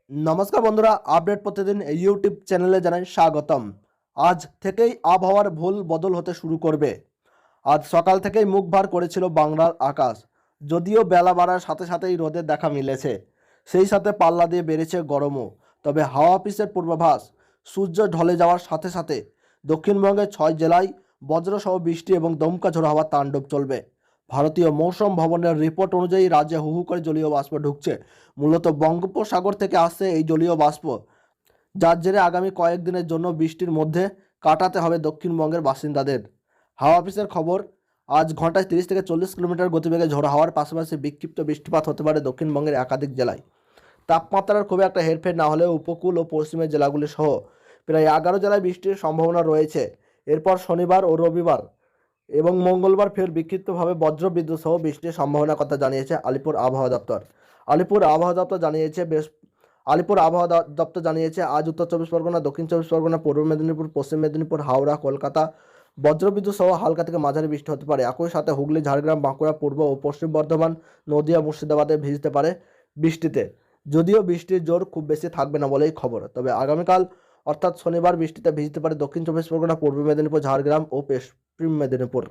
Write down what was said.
নমস্কার বন্ধুরা, আপডেট প্রতিদিন এই ইউটিউব চ্যানেলে জানাই স্বাগতম। আজ থেকেই আবহাওয়ার ভুল বদল হতে শুরু করবে। আজ সকাল থেকেই মুখ ভার করেছিল বাংলার আকাশ। যদিও বেলা বাড়ার সাথে সাথেই রোদের দেখা মিলেছে, সেই সাথে পাল্লা দিয়ে বেড়েছে গরমও। তবে হাওয়া অফিসের পূর্বাভাস, সূর্য ঢলে যাওয়ার সাথে সাথে দক্ষিণবঙ্গের ৬ জেলায় বজ্রসহ বৃষ্টি এবং দমকা ঝোড়ো হাওয়ার তাণ্ডব চলবে। ভারতীয় মৌসুম ভবনের রিপোর্ট অনুযায়ী রাজ্যে হু হু করে জলীয় বাষ্প ঢুকছে। মূলত বঙ্গোপসাগর থেকে আসছে এই জলীয় বাষ্প, যার জেরে আগামী কয়েকদিনের জন্য বৃষ্টির মধ্যে কাটাতে হবে দক্ষিণবঙ্গের বাসিন্দাদের। হাওয়া অফিসের খবর, আজ ঘন্টায় 30 থেকে 40 কিলোমিটার গতিবেগে ঝোড়ো হাওয়ার পাশাপাশি বিক্ষিপ্ত বৃষ্টিপাত হতে পারে দক্ষিণবঙ্গের একাধিক জেলায়। তাপমাত্রার খুব একটা হেরফের না হলেও উপকূল ও পশ্চিমের জেলাগুলি সহ প্রায় 11 জেলায় বৃষ্টির সম্ভাবনা রয়েছে। এরপর শনিবার ও রবিবার এবং মঙ্গলবার ফের বিক্ষিপ্তভাবে বজ্রবিদ্যুৎ সহ বৃষ্টির সম্ভাবনার কথা জানিয়েছে আলিপুর আবহাওয়া দপ্তর। আলিপুর আবহাওয়া দপ্তর জানিয়েছে আজ উত্তর চব্বিশ পরগনা, দক্ষিণ চব্বিশ পরগনা, পূর্ব মেদিনীপুর, পশ্চিম মেদিনীপুর, হাওড়া, কলকাতা বজ্রবিদ্যুৎ সহ হালকা থেকে মাঝারি বৃষ্টি হতে পারে। একই সাথে হুগলি, ঝাড়গ্রাম, বাঁকুড়া, পূর্ব ও পশ্চিম বর্ধমান, নদিয়া, মুর্শিদাবাদে ভিজতে পারে বৃষ্টিতে। যদিও বৃষ্টির জোর খুব বেশি থাকবে না বলেই খবর। তবে আগামীকাল অর্থাৎ শনিবার বৃষ্টিতে ভিজতে পারে দক্ষিণ চব্বিশ পরগনা, পূর্ব মেদিনীপুর, ঝাড়গ্রাম ও পশ্চিম মেদিনীপুর।